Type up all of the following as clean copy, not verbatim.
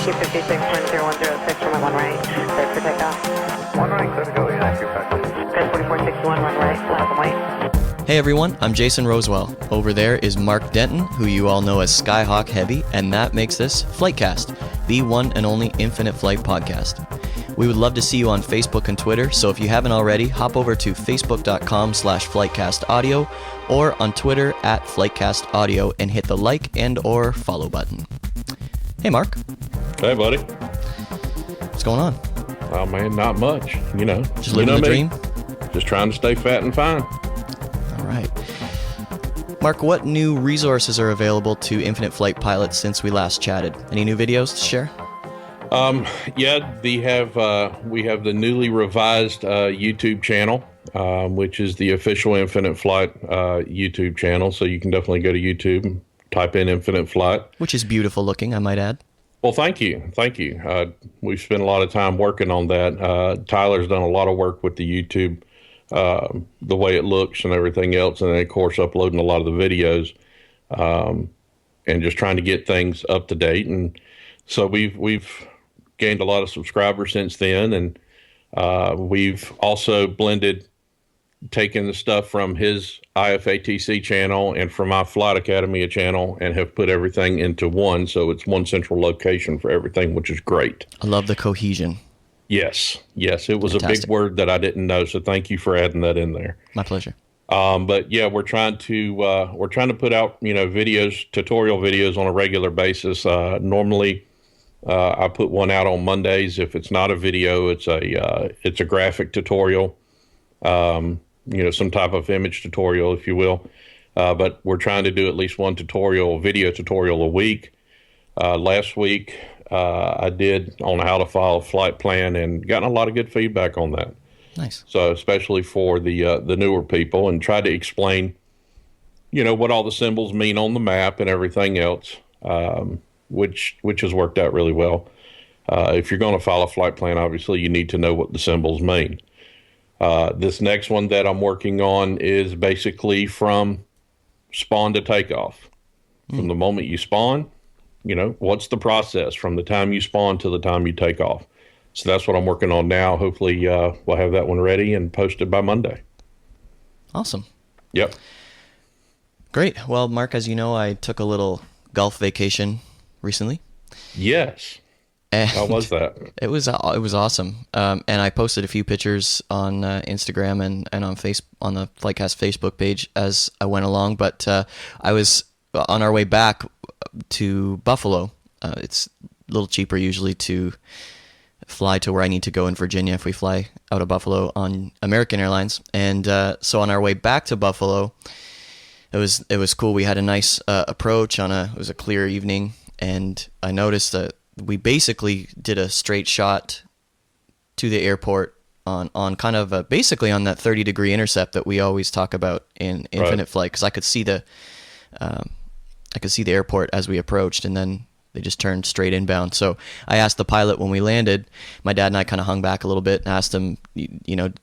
256.0106 from 1 right, clear for takeoff. 1 right, clear to go, yeah, thank you, Clear 4461, 1 right, left and white. Hey everyone, I'm Jason Rosewell. Over there is Mark Denton, who you all know as Skyhawk Heavy, and that makes this FlightCast, the one and only Infinite Flight podcast. We would love to see you on Facebook and Twitter, so if you haven't already, hop over to facebook.com/FlightCastAudio or on Twitter @FlightCastAudio and hit the like and or follow button. Hey Mark. Hey buddy. What's going on? Oh man, not much, you know. Just living the dream? Just trying to stay fat and fine. All right. Mark, what new resources are available to Infinite Flight pilots since we last chatted? Any new videos to share? Yeah, we have the newly revised YouTube channel, which is the official Infinite Flight YouTube channel. So you can definitely go to YouTube and type in Infinite Flight. Which is beautiful looking, I might add. Well, thank you. We've spent a lot of time working on that. Tyler's done a lot of work with the YouTube, the way it looks and everything else. And then, of course, uploading a lot of the videos and just trying to get things up to date. And so we've gained a lot of subscribers since then. And we've also taken the stuff from his IFATC channel and from my Flight Academy channel and have put everything into one. So it's one central location for everything, which is great. I love the cohesion. Yes. It was Fantastic. a big word that I didn't know. So thank you for adding that in there. My pleasure. But yeah, we're trying to put out, tutorial videos on a regular basis. Normally, I put one out on Mondays. If it's not a video, it's a graphic tutorial. Some type of image tutorial, if you will. But we're trying to do at least one video tutorial a week. Last week, I did on how to file a flight plan and gotten a lot of good feedback on that. Nice. So especially for the newer people, and try to explain, what all the symbols mean on the map and everything else, which has worked out really well. If you're going to file a flight plan, obviously you need to know what the symbols mean. This next one that I'm working on is basically from spawn to takeoff. From the moment you spawn, what's the process from the time you spawn to the time you take off. So that's what I'm working on now. Hopefully we'll have that one ready and posted by Monday. Awesome. Yep. Great. Well, Mark, as you know, I took a little golf vacation recently. Yes. And how was that? It was awesome. And I posted a few pictures on Instagram and on the FlightCast Facebook page as I went along. But I was on our way back to Buffalo. It's a little cheaper usually to fly to where I need to go in Virginia if we fly out of Buffalo on American Airlines. And so on our way back to Buffalo, it was cool. We had a nice approach it was a clear evening, and I noticed that we basically did a straight shot to the airport on kind of basically on that 30-degree intercept that we always talk about in Infinite Right. Flight, because I could see the airport as we approached, and then they just turned straight inbound. So I asked the pilot when we landed. My dad and I kind of hung back a little bit and asked him,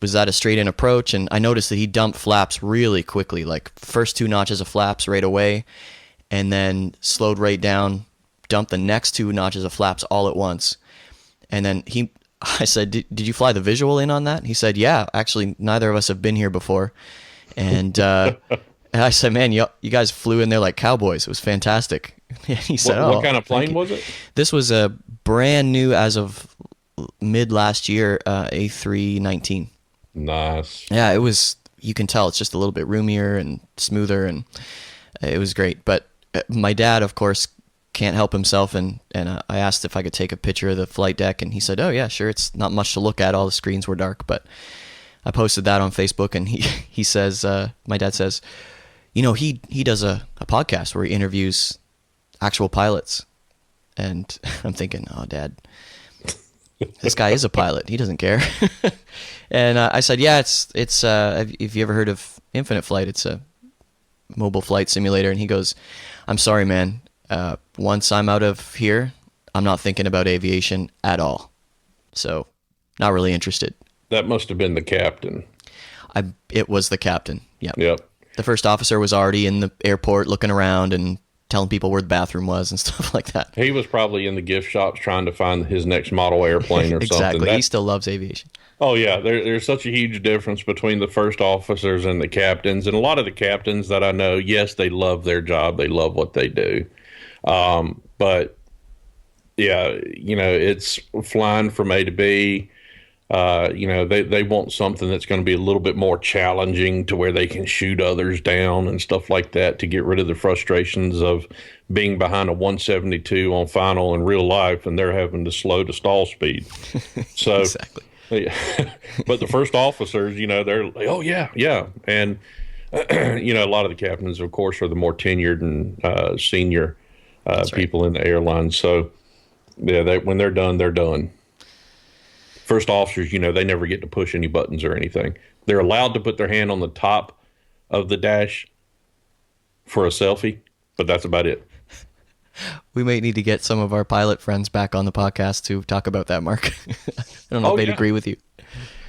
was that a straight in approach? And I noticed that he dumped flaps really quickly, like first 2 notches of flaps right away, and then slowed right down, dumped the next 2 notches of flaps all at once. And then I said, did you fly the visual in on that? He said, yeah, actually neither of us have been here before. And and I said, man, you guys flew in there like cowboys. It was fantastic. He said, what kind of plane was it? This was a brand new, as of mid last year, A319. Nice. Yeah, it was, you can tell it's just a little bit roomier and smoother, and it was great. But my dad, of course, can't help himself, and I asked if I could take a picture of the flight deck, and he said, oh yeah, sure. It's not much to look at. All the screens were dark, but I posted that on Facebook, and he says, my dad says, he does a podcast where he interviews actual pilots. And I'm thinking, oh, Dad, this guy is a pilot. He doesn't care. And I said, yeah, it's if you ever heard of Infinite Flight, it's a mobile flight simulator. And he goes, I'm sorry, man. Once I'm out of here, I'm not thinking about aviation at all. So not really interested. That must have been the captain. It was the captain. Yeah. Yep. The first officer was already in the airport looking around and telling people where the bathroom was and stuff like that. He was probably in the gift shops trying to find his next model airplane or Exactly. something. He still loves aviation. Oh yeah, there's such a huge difference between the first officers and the captains, and a lot of the captains that I know, yes, they love their job, they love what they do, but yeah, it's flying from A to B. They want something that's going to be a little bit more challenging to where they can shoot others down and stuff like that to get rid of the frustrations of being behind a 172 on final in real life and they're having to slow to stall speed. So, Exactly. Yeah. But the first officers, they're like, oh, yeah, yeah. And, a lot of the captains, of course, are the more tenured and senior people in the airline. So, yeah, when they're done, they're done. First officers, they never get to push any buttons or anything. They're allowed to put their hand on the top of the dash for a selfie, but that's about it. We may need to get some of our pilot friends back on the podcast to talk about that, Mark. I don't know if they'd agree with you.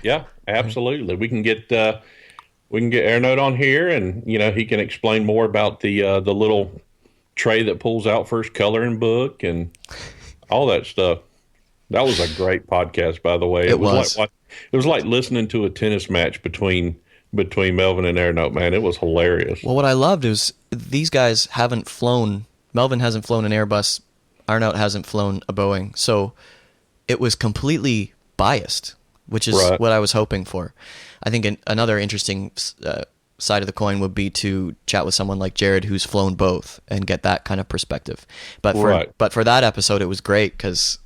Yeah, absolutely. We can get Air Note on here, and he can explain more about the little tray that pulls out first coloring book and all that stuff. That was a great podcast, by the way. It was. It was like listening to a tennis match between Melvin and Air Note, man. It was hilarious. Well, what I loved is these guys haven't flown. Melvin hasn't flown an Airbus. Arnaut hasn't flown a Boeing. So it was completely biased, which is what I was hoping for. I think another interesting side of the coin would be to chat with someone like Jared who's flown both and get that kind of perspective. But for that episode, it was great because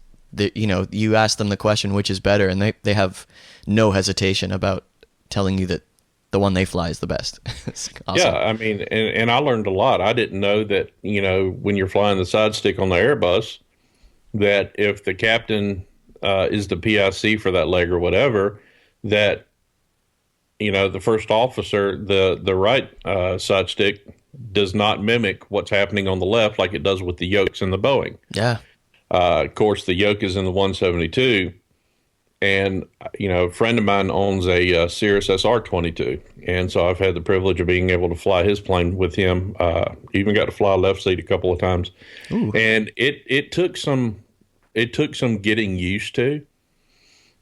you ask them the question, which is better, and they have no hesitation about telling you that the one they fly is the best. It's awesome. Yeah, I mean, and I learned a lot. I didn't know that, when you're flying the side stick on the Airbus, that if the captain is the PIC for that leg or whatever, that, the first officer, the right side stick does not mimic what's happening on the left like it does with the yokes in the Boeing. Yeah. Of course, the yoke is in the 172. And, a friend of mine owns a Cirrus SR-22. And so I've had the privilege of being able to fly his plane with him. Even got to fly left seat a couple of times. Ooh. And it took some getting used to.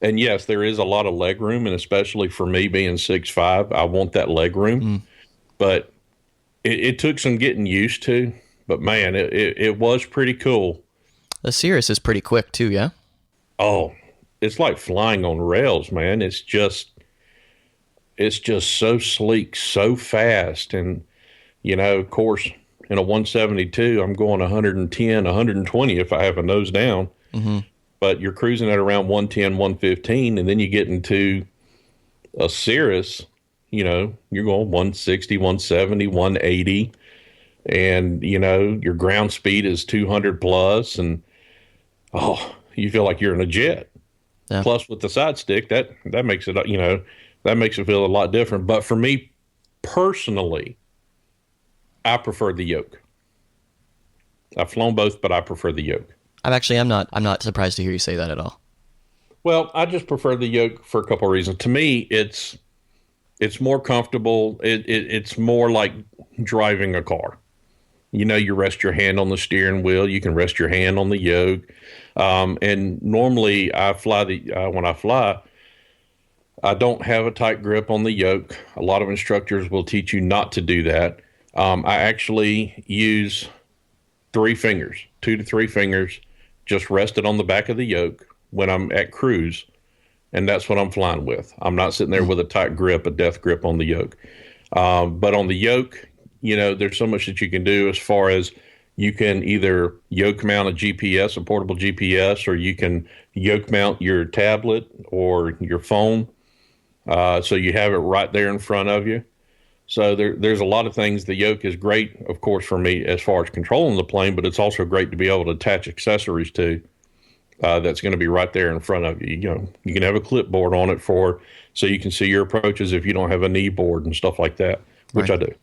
And yes, there is a lot of leg room. And especially for me being 6'5", I want that leg room. Mm. But it took some getting used to. But man, it was pretty cool. The Cirrus is pretty quick too, yeah? Oh, it's like flying on rails, man. It's just so sleek, so fast. And, of course, in a 172, I'm going 110, 120 if I have a nose down. Mm-hmm. But you're cruising at around 110, 115, and then you get into a Cirrus, you're going 160, 170, 180. And, your ground speed is 200 plus. And, you feel like you're in a jet. Yeah. Plus, with the side stick, that makes it, that makes it feel a lot different. But for me personally, I prefer the yoke. I've flown both, but I prefer the yoke. I'm not surprised to hear you say that at all. Well, I just prefer the yoke for a couple of reasons. To me, it's more comfortable. It's more like driving a car. You rest your hand on the steering wheel. You can rest your hand on the yoke. And normally I fly when I fly, I don't have a tight grip on the yoke. A lot of instructors will teach you not to do that. I actually use 2 to 3 fingers, just rested on the back of the yoke when I'm at cruise. And that's what I'm flying with. I'm not sitting there with a tight grip, a death grip on the yoke. But on the yoke, there's so much that you can do as far as you can either yoke mount a GPS, a portable GPS, or you can yoke mount your tablet or your phone. So you have it right there in front of you. So there's a lot of things. The yoke is great, of course, for me as far as controlling the plane, but it's also great to be able to attach accessories to that's going to be right there in front of you. You can have a clipboard on it so you can see your approaches if you don't have a knee board and stuff like that, which right. I do.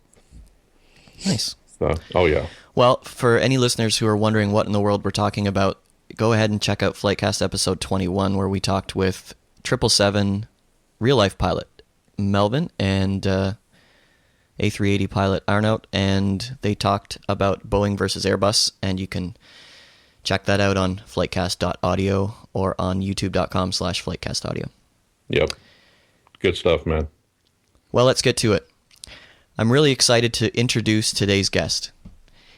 Nice. So, oh, yeah. Well, for any listeners who are wondering what in the world we're talking about, go ahead and check out FlightCast episode 21, where we talked with 777 real-life pilot Melvin and A380 pilot Arnaut, and they talked about Boeing versus Airbus, and you can check that out on FlightCast.audio or on YouTube.com/FlightCastAudio. Yep. Good stuff, man. Well, let's get to it. I'm really excited to introduce today's guest.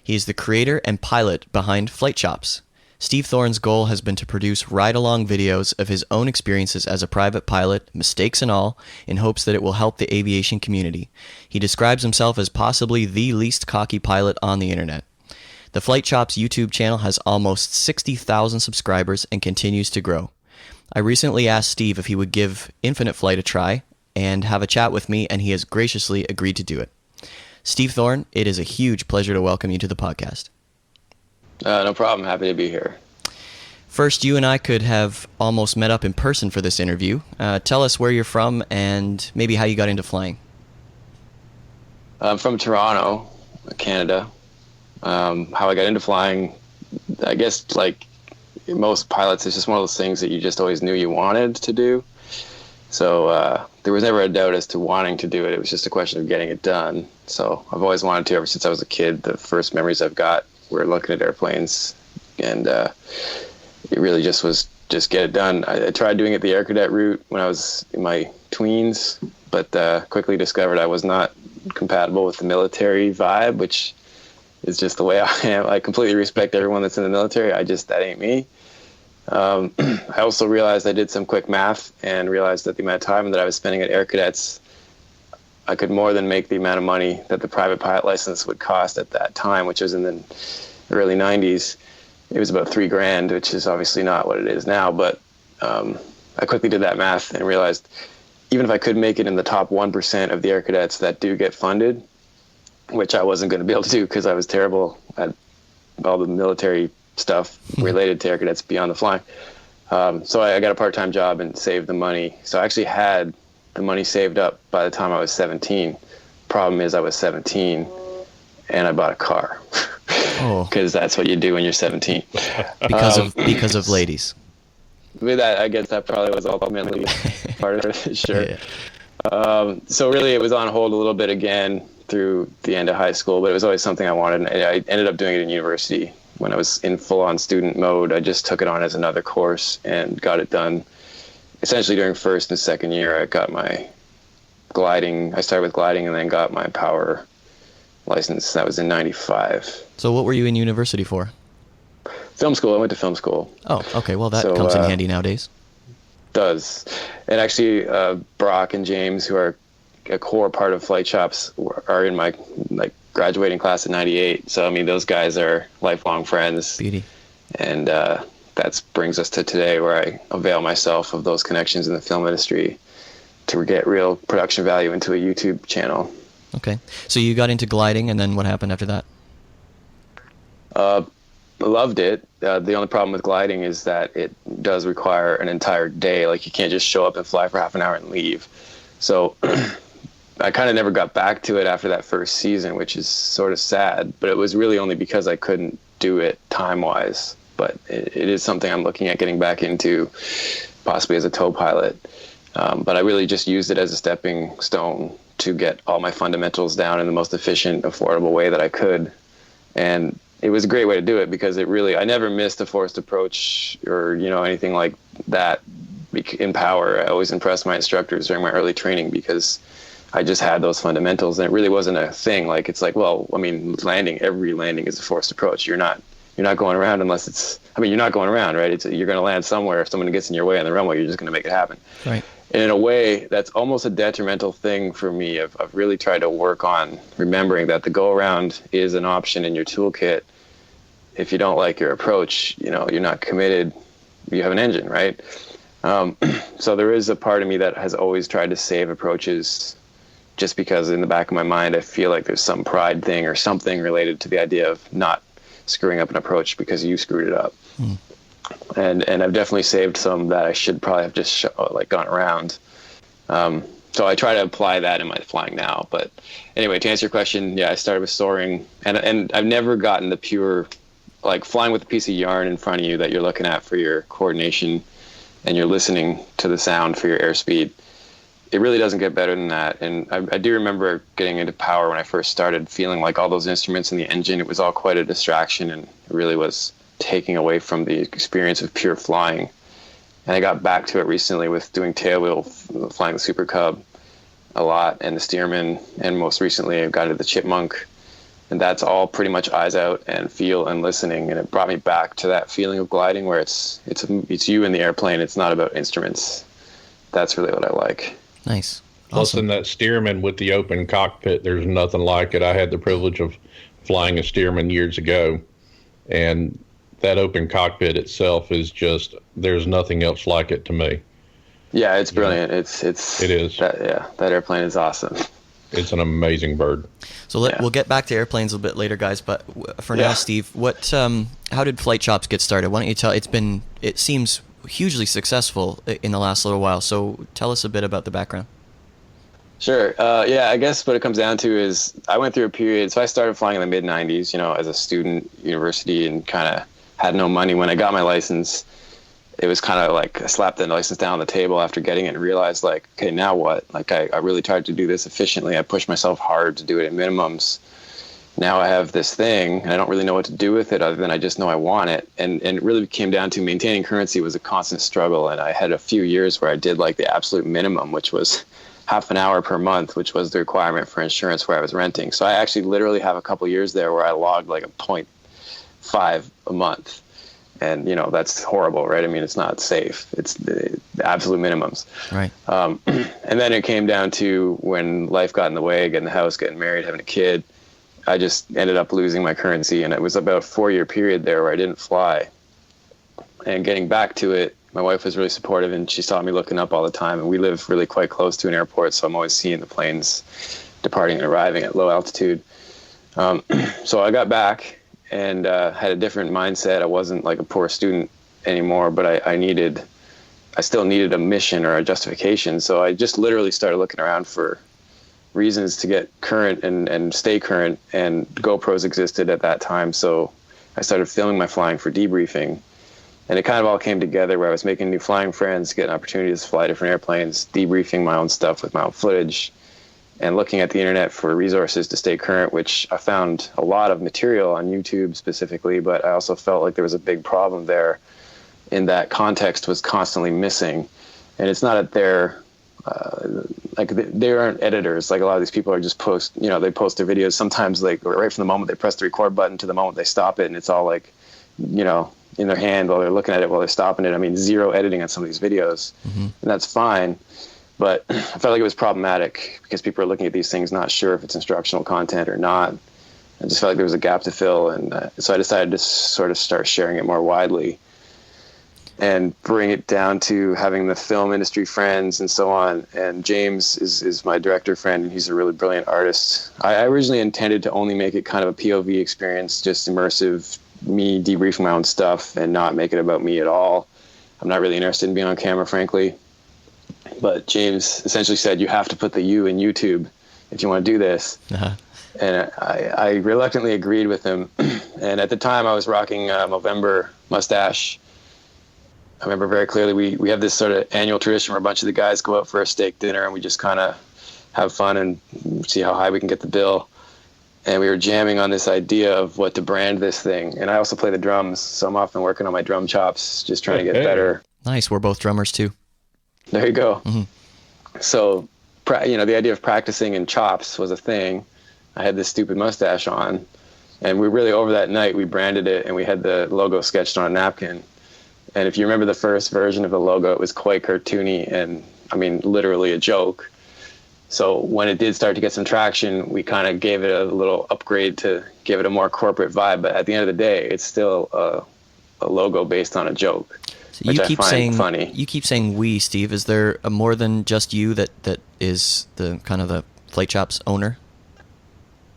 He is the creator and pilot behind Flight Shops. Steve Thorne's goal has been to produce ride-along videos of his own experiences as a private pilot, mistakes and all, in hopes that it will help the aviation community. He describes himself as possibly the least cocky pilot on the internet. The Flight Shops YouTube channel has almost 60,000 subscribers and continues to grow. I recently asked Steve if he would give Infinite Flight a try and have a chat with me, and he has graciously agreed to do it. Steve Thorne, it is a huge pleasure to welcome you to the podcast. No problem. Happy to be here. First, you and I could have almost met up in person for this interview. Tell us where you're from and maybe how you got into flying. I'm from Toronto, Canada. How I got into flying, I guess like most pilots, it's just one of those things that you just always knew you wanted to do. So there was never a doubt as to wanting to do it. It was just a question of getting it done. So I've always wanted to ever since I was a kid. The first memories I've got were looking at airplanes, and it really just was just get it done. I tried doing it the air cadet route when I was in my tweens, but quickly discovered I was not compatible with the military vibe, which is just the way I am. I completely respect everyone that's in the military. That ain't me. I also realized I did some quick math and realized that the amount of time that I was spending at air cadets, I could more than make the amount of money that the private pilot license would cost at that time, which was in the early 90s. It was about $3,000, which is obviously not what it is now. But I quickly did that math and realized even if I could make it in the top 1% of the air cadets that do get funded, which I wasn't going to be able to do because I was terrible at all the military stuff related to air cadets beyond the flying. So I got a part-time job and saved the money. So I actually had the money saved up by the time I was 17. Problem is I was 17 and I bought a car. Because that's what you do when you're 17. Because of ladies. With that, I guess that probably was ultimately part of it, sure. Yeah. So really it was on hold a little bit again through the end of high school, but it was always something I wanted. And I ended up doing it in university. When I was in full-on student mode, I just took it on as another course and got it done. Essentially during first and second year, I got my gliding. I started with gliding and then got my power license. That was in 95. So what were you in university for? Film school. I went to film school. Oh, okay. Well, that comes in handy nowadays. Does. And actually, Brock and James, who are a core part of Flight Shops, are in my graduating class in 98. So, I mean, those guys are lifelong friends. Beauty. And that brings us to today where I avail myself of those connections in the film industry to get real production value into a YouTube channel. Okay. So you got into gliding, and then what happened after that? Loved it. The only problem with gliding is that it does require an entire day. Like, you can't just show up and fly for half an hour and leave. So I kind of never got back to it after that first season, which is sort of sad, but it was really only because I couldn't do it time-wise. But it is something I'm looking at getting back into, possibly as a tow pilot. But I really just used it as a stepping stone to get all my fundamentals down in the most efficient, affordable way that I could. And it was a great way to do it because I never missed a forced approach or, anything like that in power. I always impressed my instructors during my early training because I just had those fundamentals, and it really wasn't a thing. Like, it's like, well, I mean, every landing is a forced approach. You're not going around unless it's, you're not going around, right? You're going to land somewhere. If someone gets in your way on the runway, you're just going to make it happen. Right. And in a way, that's almost a detrimental thing for me. I've really tried to work on remembering that the go around is an option in your toolkit. If you don't like your approach, you're not committed. You have an engine, right? So there is a part of me that has always tried to save approaches just because in the back of my mind, I feel like there's some pride thing or something related to the idea of not screwing up an approach because you screwed it up. Mm. And I've definitely saved some that I should probably have just gone around. So I try to apply that in my flying now. But anyway, to answer your question, yeah, I started with soaring, and I've never gotten the pure, flying with a piece of yarn in front of you that you're looking at for your coordination, and you're listening to the sound for your airspeed. it really doesn't get better than that. And I do remember getting into power when I first started, feeling like all those instruments in the engine, it was all quite a distraction, and it really was taking away from the experience of pure flying. And I got back to it recently with doing tailwheel, flying the Super Cub a lot, and the Stearman, and most recently I got into the Chipmunk. And that's all pretty much eyes out and feel and listening. And it brought me back to that feeling of gliding where it's you in the airplane. It's not about instruments. That's really what I like. Nice. Plus, Awesome. in that Stearman with the open cockpit, there's nothing like it. I had the privilege of flying a Stearman years ago, and that open cockpit itself is just, there's nothing else like it to me. Yeah, it's brilliant. It is. That airplane is awesome. It's an amazing bird. So we'll get back to airplanes a bit later, guys. But for now, Steve, how did Flight Chops get started? Why don't you tell? It seems hugely successful in the last little while. So tell us a bit about the background. Sure. I guess what it comes down to is I went through a period. So I started flying in the mid '90s, as a student, university, and kind of had no money. When I got my license, it was kind of like I slapped the license down on the table after getting it and realized, like, okay, now what? Like, I really tried to do this efficiently. I pushed myself hard to do it at minimums. Now I have this thing, and I don't really know what to do with it other than I just know I want it. And it really came down to maintaining currency was a constant struggle. And I had a few years where I did like the absolute minimum, which was half an hour per month, which was the requirement for insurance where I was renting. So I actually literally have a couple years there where I logged like a 0.5 a month. And, that's horrible, right? I mean, it's not safe. It's the absolute minimums. Right. And then it came down to when life got in the way, getting the house, getting married, having a kid, I just ended up losing my currency. And it was about a 4-year period there where I didn't fly. And getting back to it, my wife was really supportive, and she saw me looking up all the time. And we live really quite close to an airport, so I'm always seeing the planes departing and arriving at low altitude. So I got back and had a different mindset. I wasn't like a poor student anymore, but I still needed a mission or a justification. So I just literally started looking around for reasons to get current and stay current, and GoPros existed at that time. So I started filming my flying for debriefing, and it kind of all came together where I was making new flying friends, getting opportunities to fly different airplanes, debriefing my own stuff with my own footage, and looking at the internet for resources to stay current, which I found a lot of material on YouTube specifically, but I also felt like there was a big problem there in that context was constantly missing. And it's not that they're, they aren't editors. Like a lot of these people are just they post their videos. Sometimes like right from the moment they press the record button to the moment they stop it, and it's all like, in their hand while they're looking at it while they're stopping it. I mean, zero editing on some of these videos, and that's fine. But I felt like it was problematic because people are looking at these things not sure if it's instructional content or not. I just felt like there was a gap to fill, and so I decided to sort of start sharing it more widely and bring it down to having the film industry friends and so on. And James is my director friend, and he's a really brilliant artist. I originally intended to only make it kind of a POV experience, just immersive, me debriefing my own stuff and not make it about me at all. I'm not really interested in being on camera, frankly. But James essentially said, you have to put the you in YouTube if you want to do this. Uh-huh. And I reluctantly agreed with him. And at the time, I was rocking a Movember mustache. I remember very clearly we have this sort of annual tradition where a bunch of the guys go out for a steak dinner, and we just kind of have fun and see how high we can get the bill. And we were jamming on this idea of what to brand this thing. And I also play the drums, so I'm often working on my drum chops, just trying to get better. Nice. We're both drummers, too. There you go. Mm-hmm. So, the idea of practicing in chops was a thing. I had this stupid mustache on, and we really, over that night, we branded it, and we had the logo sketched on a napkin. And if you remember the first version of the logo, it was quite cartoony and, literally a joke. So when it did start to get some traction, we kind of gave it a little upgrade to give it a more corporate vibe. But at the end of the day, it's still a logo based on a joke. So you keep saying funny. You keep saying we, Steve. Is there more than just you that is the kind of the Flight Chops owner?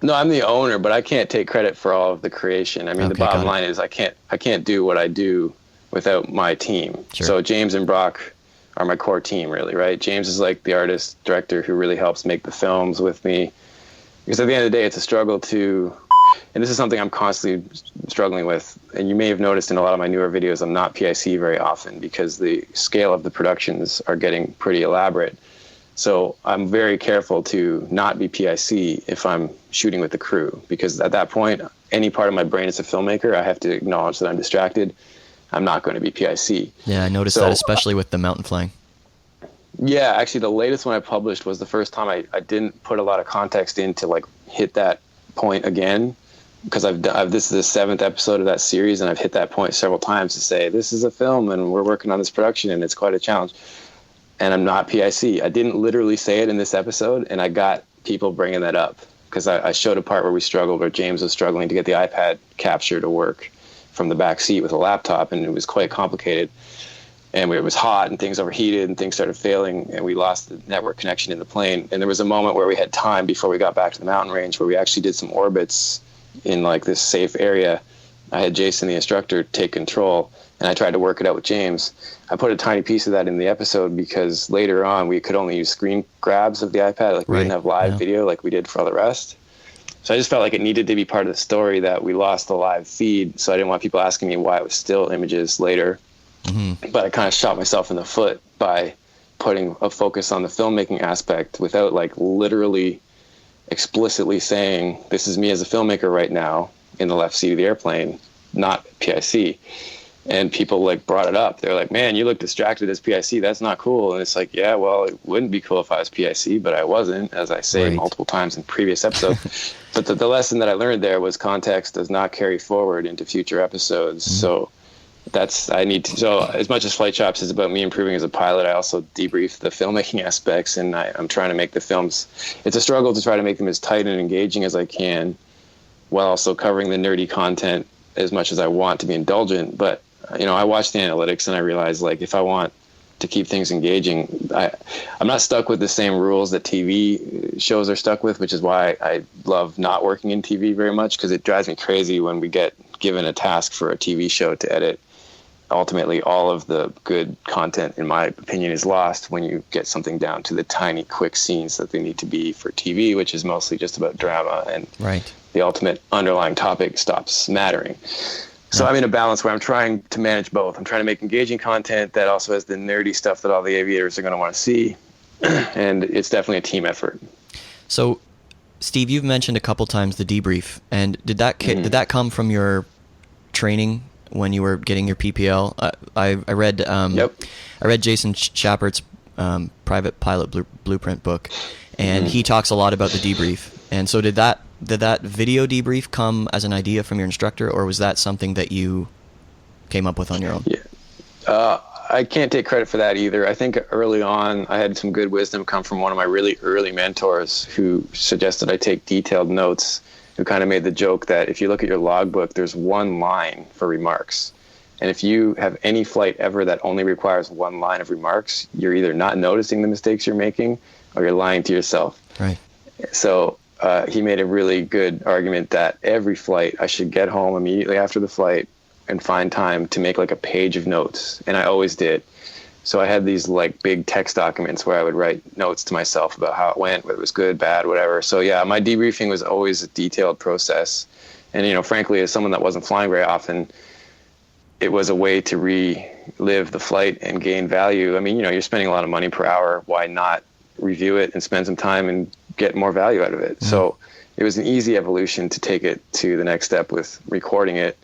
No, I'm the owner, but I can't take credit for all of the creation. The bottom line is I can't do what I do without my team. Sure. So James and Brock are my core team, really, right? James is like the artist director who really helps make the films with me, because at the end of the day, it's a struggle to. And this is something I'm constantly struggling with. And you may have noticed in a lot of my newer videos, I'm not PIC very often because the scale of the productions are getting pretty elaborate. So I'm very careful to not be PIC if I'm shooting with the crew, because at that point, any part of my brain as a filmmaker, I have to acknowledge that I'm distracted. I'm not going to be PIC. Yeah, I noticed that, especially with the mountain flying. Yeah, actually, the latest one I published was the first time I didn't put a lot of context in to like hit that point again, because this is the 7th episode of that series, and I've hit that point several times to say this is a film and we're working on this production and it's quite a challenge. And I'm not PIC. I didn't literally say it in this episode, and I got people bringing that up because I showed a part where we struggled, where James was struggling to get the iPad capture to work from the back seat with a laptop, and it was quite complicated. And it was hot, and things overheated, and things started failing, and we lost the network connection in the plane. And there was a moment where we had time before we got back to the mountain range where we actually did some orbits in like this safe area. I had Jason, the instructor, take control, and I tried to work it out with James. I put a tiny piece of that in the episode because later on we could only use screen grabs of the iPad. Like we didn't have live video like we did for all the rest. So I just felt like it needed to be part of the story that we lost the live feed. So I didn't want people asking me why it was still images later. Mm-hmm. But I kind of shot myself in the foot by putting a focus on the filmmaking aspect without like literally explicitly saying, this is me as a filmmaker right now in the left seat of the airplane, not PIC. And people like brought it up. They're like, man, you look distracted as PIC. That's not cool. And it's like, yeah, well, it wouldn't be cool if I was PIC, but I wasn't, as I say multiple times in previous episodes. But the lesson that I learned there was context does not carry forward into future episodes. Mm-hmm. So so as much as Flight Shops is about me improving as a pilot, I also debrief the filmmaking aspects, and I'm trying to make the films, it's a struggle to try to make them as tight and engaging as I can while also covering the nerdy content as much as I want to be indulgent. But, I watch the analytics and I realize like if I want to keep things engaging, I'm not stuck with the same rules that TV shows are stuck with, which is why I love not working in TV very much, because it drives me crazy when we get given a task for a TV show to edit. Ultimately, all of the good content, in my opinion, is lost when you get something down to the tiny, quick scenes that they need to be for TV, which is mostly just about drama, and the ultimate underlying topic stops mattering. So I'm in a balance where I'm trying to manage both. I'm trying to make engaging content that also has the nerdy stuff that all the aviators are going to want to see, and it's definitely a team effort. So, Steve, you've mentioned a couple times the debrief, and did that come from your training when you were getting your PPL? I read I read Jason Shappert's Private Pilot Blueprint book, and he talks a lot about the debrief. And so did that video debrief come as an idea from your instructor, or was that something that you came up with on your own? Yeah. I can't take credit for that either. I think early on I had some good wisdom come from one of my really early mentors who suggested I take detailed notes, who kind of made the joke that if you look at your logbook, there's one line for remarks. And if you have any flight ever that only requires one line of remarks, you're either not noticing the mistakes you're making or you're lying to yourself. Right. So he made a really good argument that every flight I should get home immediately after the flight and find time to make like a page of notes. And I always did. So I had these like big text documents where I would write notes to myself about how it went, whether it was good, bad, whatever. So yeah, my debriefing was always a detailed process. And, frankly, as someone that wasn't flying very often, it was a way to relive the flight and gain value. I mean, you're spending a lot of money per hour. Why not review it and spend some time and get more value out of it? Mm-hmm. So it was an easy evolution to take it to the next step with recording it.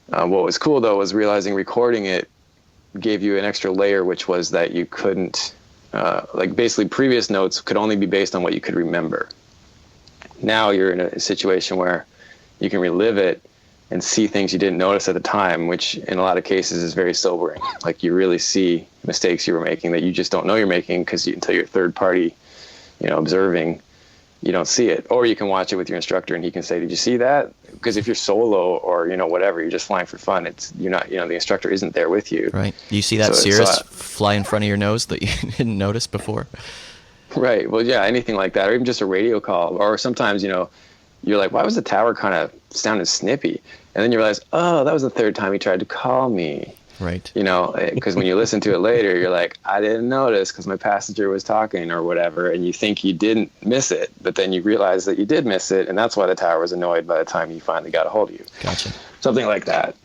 What was cool, though, was realizing recording it gave you an extra layer, which was that you couldn't, basically previous notes could only be based on what you could remember. Now you're in a situation where you can relive it and see things you didn't notice at the time, which in a lot of cases is very sobering. Like you really see mistakes you were making that you just don't know you're making because until you're third party, observing, you don't see it. Or you can watch it with your instructor and he can say, did you see that? Because if you're solo or, whatever, you're just flying for fun, you're not, the instructor isn't there with you. Right. You see that cirrus fly in front of your nose that you didn't notice before? Right. Well, yeah, anything like that, or even just a radio call. Or sometimes, you're like, why was the tower kind of sounding snippy? And then you realize, oh, that was the third time he tried to call me. Right. Because when you listen to it later, you're like, I didn't notice because my passenger was talking or whatever. And you think you didn't miss it, but then you realize that you did miss it. And that's why the tower was annoyed by the time he finally got a hold of you. Gotcha. Something like that.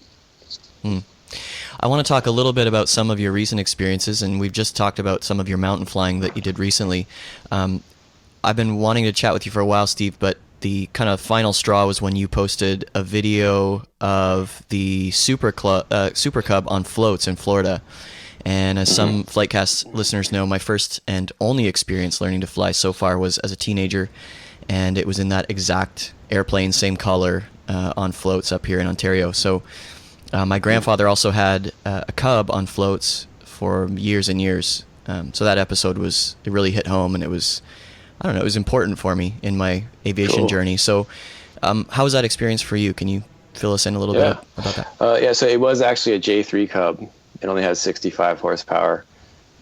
I want to talk a little bit about some of your recent experiences, and we've just talked about some of your mountain flying that you did recently. I've been wanting to chat with you for a while, Steve, but the kind of final straw was when you posted a video of the Super Cub on floats in Florida. And as some FlightCast listeners know, my first and only experience learning to fly so far was as a teenager, and it was in that exact airplane, same color, on floats up here in Ontario. So my grandfather also had a Cub on floats for years and years. So that episode it really hit home, and it was important for me in my aviation journey. So how was that experience for you? Can you fill us in a little bit about that? So it was actually a J3 Cub. It only has 65 horsepower,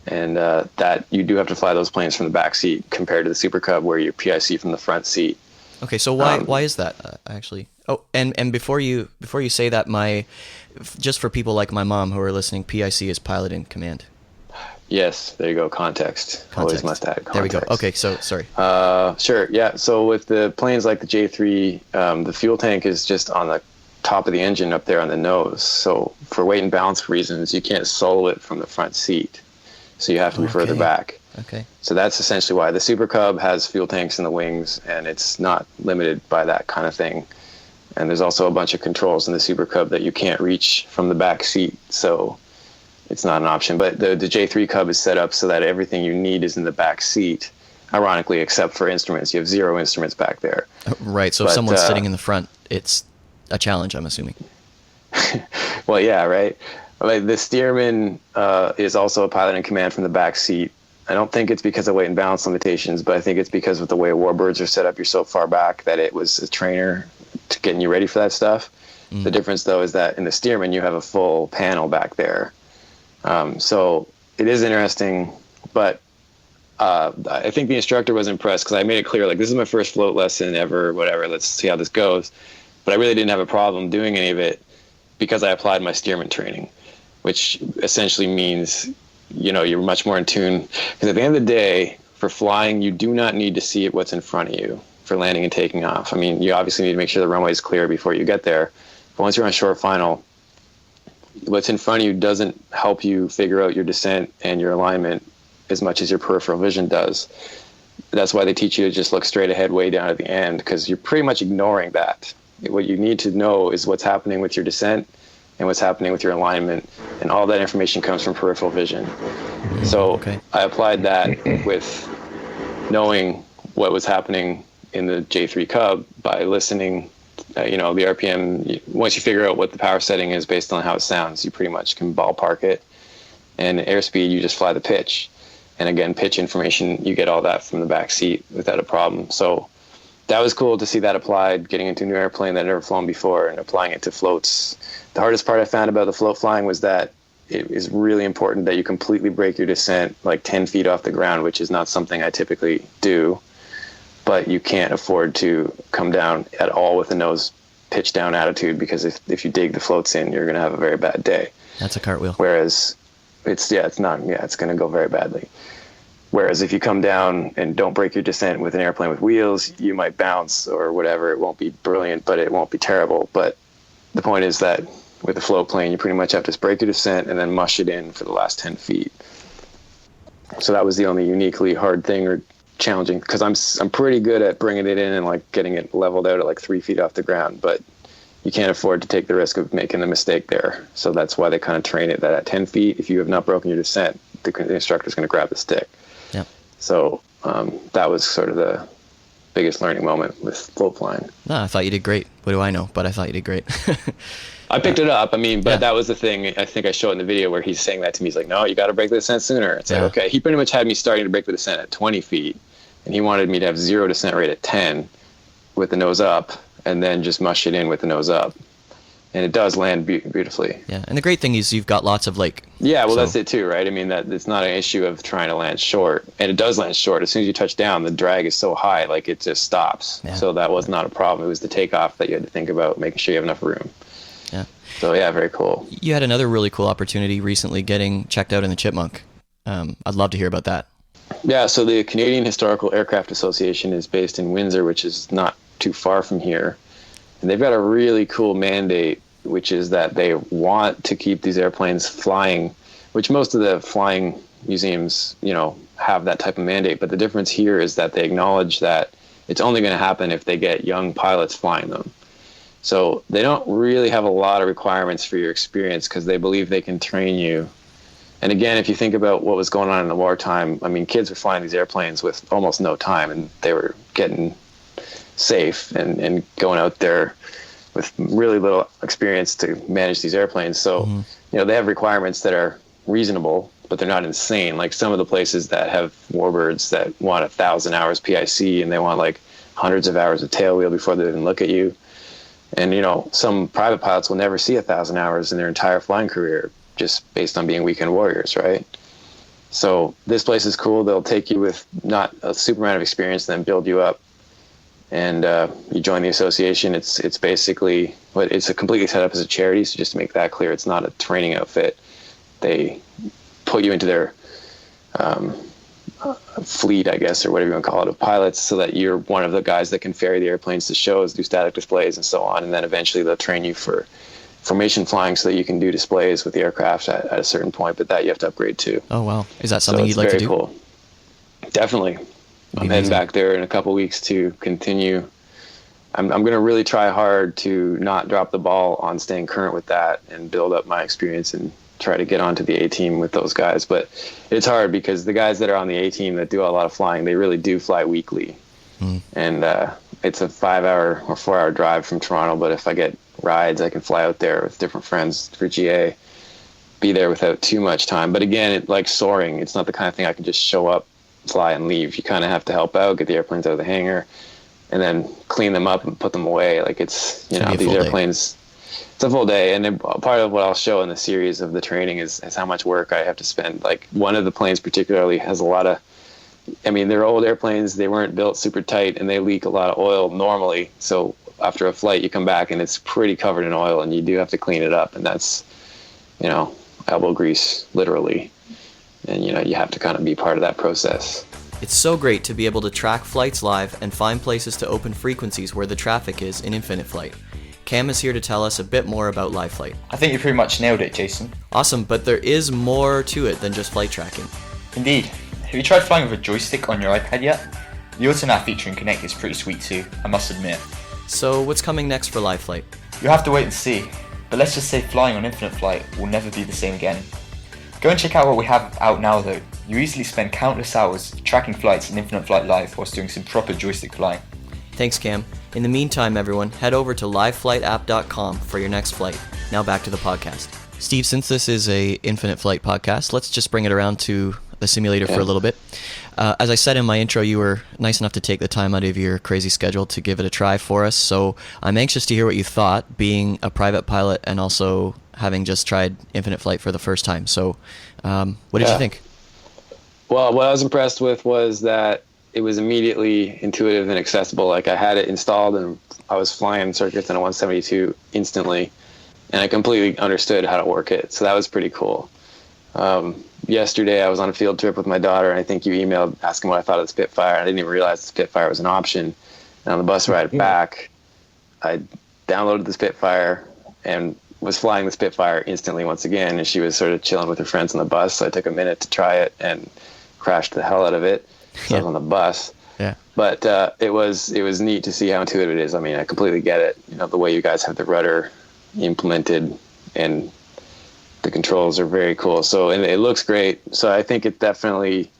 and that you do have to fly those planes from the back seat compared to the Super Cub where you PIC from the front seat. Okay, so why is that actually? Oh, and before you say that, just for people like my mom who are listening, PIC is pilot in command. Yes, there you go. Context. Always must add context. There we go. Okay, so sorry. Sure. Yeah. So with the planes like the J3, the fuel tank is just on the top of the engine up there on the nose. So for weight and balance reasons, you can't solo it from the front seat. So you have to be further back. Okay. So that's essentially why the Super Cub has fuel tanks in the wings, and it's not limited by that kind of thing. And there's also a bunch of controls in the Super Cub that you can't reach from the back seat. So it's not an option. But the J3 Cub is set up so that everything you need is in the back seat, ironically, except for instruments. You have 0 instruments back there. Right. So if someone's sitting in the front, it's a challenge, I'm assuming. Well, yeah, right. Like the steerman is also a pilot in command from the back seat. I don't think it's because of weight and balance limitations, but I think it's because of the way warbirds are set up. You're so far back that it was a trainer to getting you ready for that stuff. The difference, though, is that in the steerman, you have a full panel back there. So it is interesting, but I think the instructor was impressed because I made it clear, like, this is my first float lesson ever, whatever, let's see how this goes. But I really didn't have a problem doing any of it because I applied my steerman training, which essentially means, you're much more in tune. Because at the end of the day, for flying, you do not need to see what's in front of you for landing and taking off. I mean, you obviously need to make sure the runway is clear before you get there. But once you're on short final, what's in front of you doesn't help you figure out your descent and your alignment as much as your peripheral vision does. That's why they teach you to just look straight ahead way down at the end, because you're pretty much ignoring that. What you need to know is what's happening with your descent and what's happening with your alignment, and all that information comes from peripheral vision. So I applied that with knowing what was happening in the J3 Cub by listening. The RPM, once you figure out what the power setting is based on how it sounds, you pretty much can ballpark it. And airspeed, you just fly the pitch. And again, pitch information, you get all that from the back seat without a problem. So that was cool to see that applied, getting into a new airplane that I'd never flown before and applying it to floats. The hardest part I found about the float flying was that it is really important that you completely break your descent like 10 feet off the ground, which is not something I typically do. But you can't afford to come down at all with a nose pitch down attitude, because if you dig the floats in, you're going to have a very bad day. That's a cartwheel. Whereas it's going to go very badly. Whereas if you come down and don't break your descent with an airplane with wheels, you might bounce or whatever. It won't be brilliant, but it won't be terrible. But the point is that with a float plane, you pretty much have to break your descent and then mush it in for the last 10 feet. So that was the only uniquely hard thing or challenging, because I'm pretty good at bringing it in and like getting it leveled out at like 3 feet off the ground, but you can't afford to take the risk of making a mistake there. So that's why they kind of train it that at 10 feet, if you have not broken your descent, the instructor's going to grab the stick. Yeah. So that was sort of the biggest learning moment with float flying. No, I thought you did great. What do I know? But I thought you did great. I picked it up. I mean, but that was the thing. I think I showed in the video where he's saying that to me. He's like, no, you got to break the descent sooner. It's like, okay. He pretty much had me starting to break the descent at 20 feet, and he wanted me to have 0 descent rate at 10 with the nose up, and then just mush it in with the nose up. And it does land beautifully. Yeah, and the great thing is you've got lots of like... Yeah, well, that's it too, right? I mean, that it's not an issue of trying to land short. And it does land short. As soon as you touch down, the drag is so high, like it just stops. Yeah. So that was not a problem. It was the takeoff that you had to think about, making sure you have enough room. Yeah. So yeah, very cool. You had another really cool opportunity recently getting checked out in the Chipmunk. I'd love to hear about that. Yeah, so the Canadian Historical Aircraft Association is based in Windsor, which is not too far from here. And they've got a really cool mandate which is that they want to keep these airplanes flying, which most of the flying museums, have that type of mandate. But the difference here is that they acknowledge that it's only going to happen if they get young pilots flying them. So they don't really have a lot of requirements for your experience because they believe they can train you. And again, if you think about what was going on in the wartime, I mean, kids were flying these airplanes with almost no time, and they were getting safe and going out there with really little experience to manage these airplanes. So, they have requirements that are reasonable, but they're not insane. Like some of the places that have warbirds that want 1,000 hours PIC, and they want like hundreds of hours of tail wheel before they even look at you. And, some private pilots will never see 1,000 hours in their entire flying career just based on being weekend warriors, right? So this place is cool. They'll take you with not a super amount of experience, then build you up. And you join the association. It's basically, it's a completely set up as a charity. So just to make that clear, it's not a training outfit. They put you into their fleet, I guess, or whatever you want to call it, of pilots, so that you're one of the guys that can ferry the airplanes to shows, do static displays, and so on. And then eventually they'll train you for formation flying so that you can do displays with the aircraft at a certain point, but that you have to upgrade to. Oh, wow. Is that something you'd like to do? Cool. Definitely. I'm heading back there in a couple weeks to continue. I'm going to really try hard to not drop the ball on staying current with that and build up my experience and try to get onto the A team with those guys. But it's hard because the guys that are on the A team that do a lot of flying, they really do fly weekly. And it's a 5-hour or 4-hour drive from Toronto. But if I get rides, I can fly out there with different friends for GA, be there without too much time. But again, it like soaring. It's not the kind of thing I can just show up, fly, and leave. You kind of have to help out, get the airplanes out of the hangar, and then clean them up and put them away. Like it's, these airplanes, it's a full day. And then part of what I'll show in the series of the training is how much work I have to spend. Like one of the planes particularly has a lot of, they're old airplanes. They weren't built super tight and they leak a lot of oil normally. So after a flight, you come back and it's pretty covered in oil and you do have to clean it up. And that's, elbow grease, literally. And, you have to kind of be part of that process. It's so great to be able to track flights live and find places to open frequencies where the traffic is in Infinite Flight. Cam is here to tell us a bit more about live flight. I think you pretty much nailed it, Jason. Awesome, but there is more to it than just flight tracking. Indeed. Have you tried flying with a joystick on your iPad yet? The AutoNav feature in Connect is pretty sweet too, I must admit. So what's coming next for live flight? You'll have to wait and see, but let's just say flying on Infinite Flight will never be the same again. Go and check out what we have out now though. You easily spend countless hours tracking flights in Infinite Flight Live whilst doing some proper joystick flying. Thanks, Cam. In the meantime, everyone, head over to liveflightapp.com for your next flight. Now back to the podcast. Steve, since this is a Infinite Flight podcast, let's just bring it around to the simulator for a little bit. As I said in my intro, you were nice enough to take the time out of your crazy schedule to give it a try for us, so I'm anxious to hear what you thought, being a private pilot and also having just tried Infinite Flight for the first time. So what did you think? Well, what I was impressed with was that it was immediately intuitive and accessible. Like I had it installed and I was flying circuits in a 172 instantly, and I completely understood how to work it. So that was pretty cool. Yesterday I was on a field trip with my daughter, and I think you emailed asking what I thought of the Spitfire. I didn't even realize the Spitfire was an option. And on the bus ride back, I downloaded the Spitfire and was flying the Spitfire instantly once again, and she was sort of chilling with her friends on the bus. So I took a minute to try it and crashed the hell out of it. So I was on the bus. Yeah. But it was neat to see how intuitive it is. I completely get it. The way you guys have the rudder implemented and the controls are very cool. So, and it looks great. So I think it definitely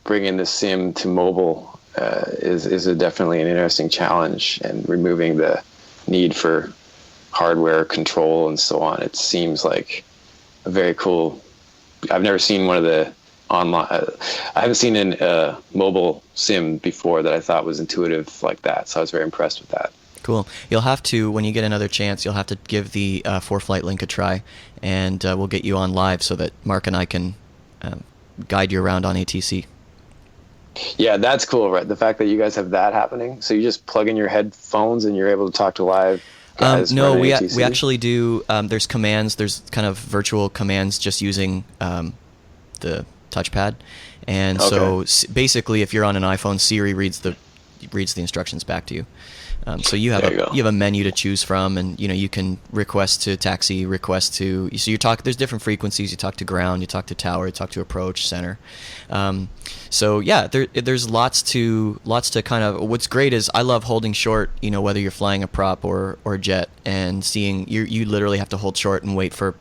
bringing the sim to mobile is definitely an interesting challenge, and removing the need for hardware control and so on. It seems like a very cool. I've never seen one of the online. I haven't seen a mobile sim before that I thought was intuitive like that. So I was very impressed with that. Cool. You'll have to, when you get another chance, you'll have to give the ForFlight link a try, and we'll get you on live so that Mark and I can guide you around on ATC. Yeah, that's cool, right? The fact that you guys have that happening. So you just plug in your headphones and you're able to talk to live guys. No, we ATC? we actually do. There's commands. There's kind of virtual commands just using the touchpad, and so basically, if you're on an iPhone, Siri reads the reads the instructions back to you. So you have There you go. you have a menu to choose from, and you can request to taxi, request to. So you talk. There's different frequencies. You talk to ground, you talk to tower, you talk to approach, center. So yeah, there's lots to kind of. What's great is I love holding short. Whether you're flying a prop or jet, and seeing you literally have to hold short and wait for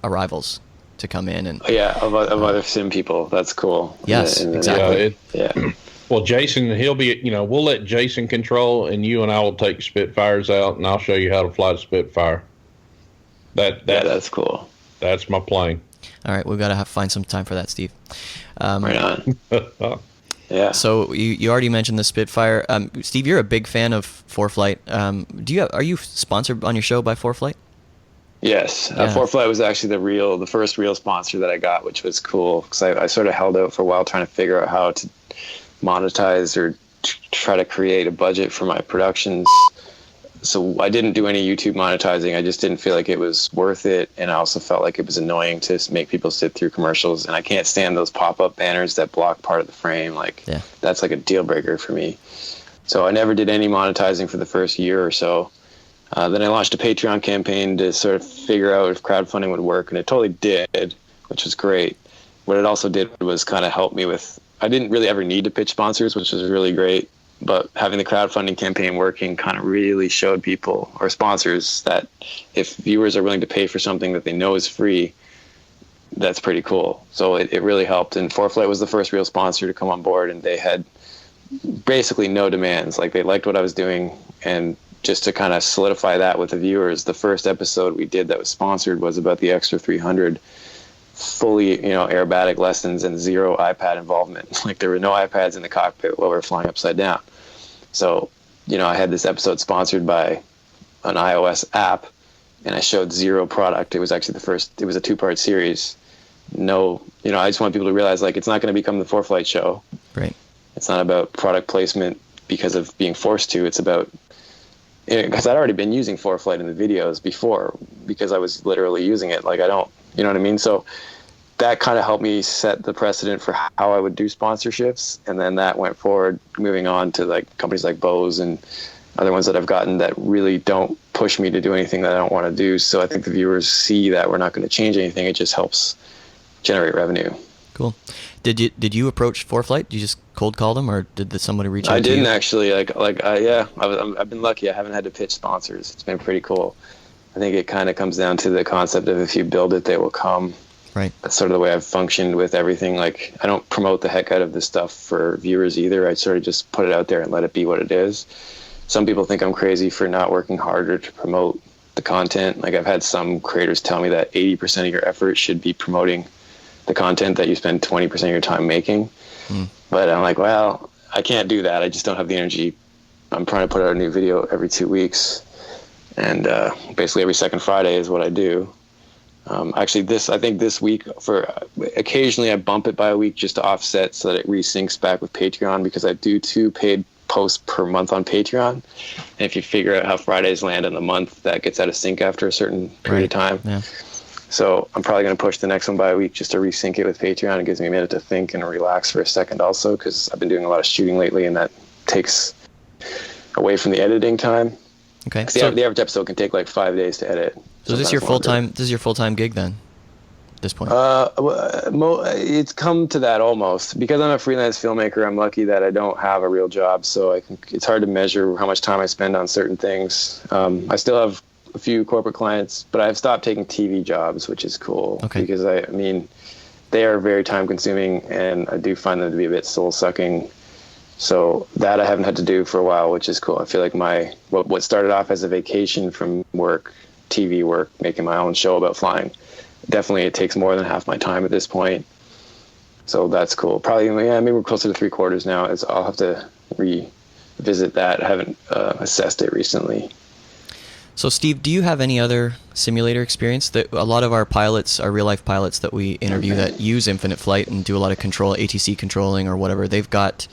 arrivals to come in and. Yeah, of other sim people. That's cool. Yes, exactly. Yeah. Well, Jason, he'll be, we'll let Jason control, and you and I will take Spitfires out, and I'll show you how to fly the Spitfire. That's cool. That's my plane. All right, we've got to find some time for that, Steve. Right on. Yeah. So you already mentioned the Spitfire. Steve, you're a big fan of FlightCast. Are you sponsored on your show by FlightCast? Yes. Yeah. FlightCast was actually the first real sponsor that I got, which was cool because I sort of held out for a while trying to figure out how to monetize or try to create a budget for my productions. So I didn't do any YouTube monetizing. I just didn't feel like it was worth it. And I also felt like it was annoying to make people sit through commercials. And I can't stand those pop-up banners that block part of the frame. That's like a deal breaker for me. So I never did any monetizing for the first year or so. Then I launched a Patreon campaign to sort of figure out if crowdfunding would work. And it totally did, which was great. What it also did was kind of help me with, I didn't really ever need to pitch sponsors, which was really great. But having the crowdfunding campaign working kind of really showed people or sponsors that if viewers are willing to pay for something that they know is free, that's pretty cool. So it really helped. And FlightCast was the first real sponsor to come on board, and they had basically no demands. Like, they liked what I was doing. And just to kind of solidify that with the viewers, the first episode we did that was sponsored was about the Extra 300. Fully, aerobatic lessons and zero iPad involvement. Like, there were no iPads in the cockpit while we were flying upside down. So, I had this episode sponsored by an iOS app, and I showed zero product. It was actually it was a 2-part series. No, I just want people to realize, like, it's not going to become the FlightCast show. Right. It's not about product placement because of being forced to. It's about, because I'd already been using FlightCast in the videos before because I was literally using it. Like, I don't, you know what I mean? So that kind of helped me set the precedent for how I would do sponsorships. And then that went forward, moving on to like companies like Bose and other ones that I've gotten that really don't push me to do anything that I don't want to do. So I think the viewers see that we're not going to change anything. It just helps generate revenue. Cool. Did you approach FlightCast? Did you just cold call them, or did somebody reach out to you? I didn't actually. I've been lucky. I haven't had to pitch sponsors. It's been pretty cool. I think it kind of comes down to the concept of if you build it, they will come. Right. That's sort of the way I've functioned with everything. Like, I don't promote the heck out of this stuff for viewers either. I sort of just put it out there and let it be what it is. Some people think I'm crazy for not working harder to promote the content. Like, I've had some creators tell me that 80% of your effort should be promoting the content that you spend 20% of your time making. But I'm like, well, I can't do that. I just don't have the energy. I'm trying to put out a new video every 2 weeks. And basically every second Friday is what I do. Actually, I think this week, occasionally I bump it by a week just to offset so that it resyncs back with Patreon, because I do 2 paid posts per month on Patreon. And if you figure out how Fridays land in the month, that gets out of sync after a certain period of time. Yeah. So I'm probably going to push the next one by a week just to resync it with Patreon. It gives me a minute to think and relax for a second also, because I've been doing a lot of shooting lately, and that takes away from the editing time. Okay. So the average episode can take like 5 days to edit. So is this your full time gig then? At this point? It's come to that almost. Because I'm a freelance filmmaker, I'm lucky that I don't have a real job, so it's hard to measure how much time I spend on certain things. I still have a few corporate clients, but I've stopped taking TV jobs, which is cool. Okay. Because I mean, they are very time consuming, and I do find them to be a bit soul sucking. So that I haven't had to do for a while, which is cool. I feel like what started off as a vacation from work, TV work, making my own show about flying, definitely it takes more than half my time at this point. So that's cool. Probably, maybe we're closer to 3/4 now. I'll have to revisit that. I haven't assessed it recently. So Steve, do you have any other simulator experience? That a lot of our pilots, our real life pilots that we interview that use Infinite Flight and do a lot of ATC controlling or whatever, they've got,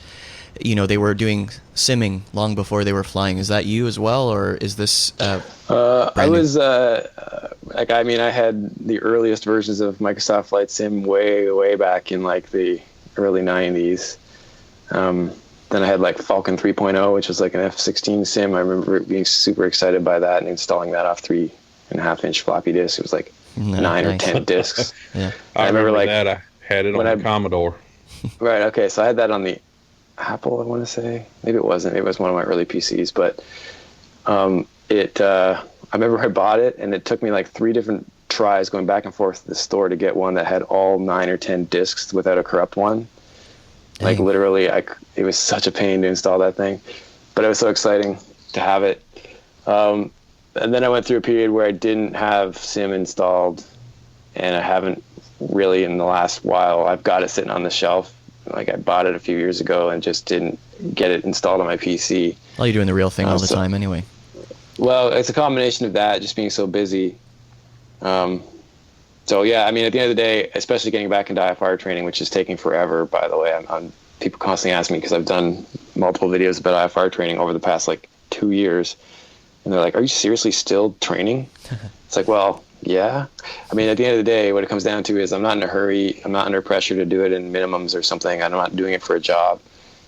they were doing simming long before they were flying. Is that you as well, or is this I was I had the earliest versions of Microsoft Flight Sim way back in like the early 90s. Then I had like Falcon 3.0, which was like an F-16 sim. I remember being super excited by that and installing that off 3.5-inch floppy disk. It was like 9 or 10 disks. Yeah. I remember like that. I had it on the Commodore. Right. Okay. So I had that on the Apple, I want to say. Maybe it wasn't. It was one of my early PCs, but I remember I bought it, and it took me like 3 different tries going back and forth to the store to get one that had all 9 or 10 disks without a corrupt one. Dang. Like literally, it was such a pain to install that thing, but it was so exciting to have it. And then I went through a period where I didn't have Sim installed, and I haven't really in the last while. I've got it sitting on the shelf. Like I bought it a few years ago and just didn't get it installed on my PC. Well, you're doing the real thing all the time anyway. Well, it's a combination of that, just being so busy. So yeah, I mean, at the end of the day, especially getting back into IFR training, which is taking forever, by the way. People constantly ask me because I've done multiple videos about IFR training over the past like 2 years, and they're like, "Are you seriously still training?" It's like, well, yeah. I mean, at the end of the day, what it comes down to is I'm not in a hurry. I'm not under pressure to do it in minimums or something. I'm not doing it for a job.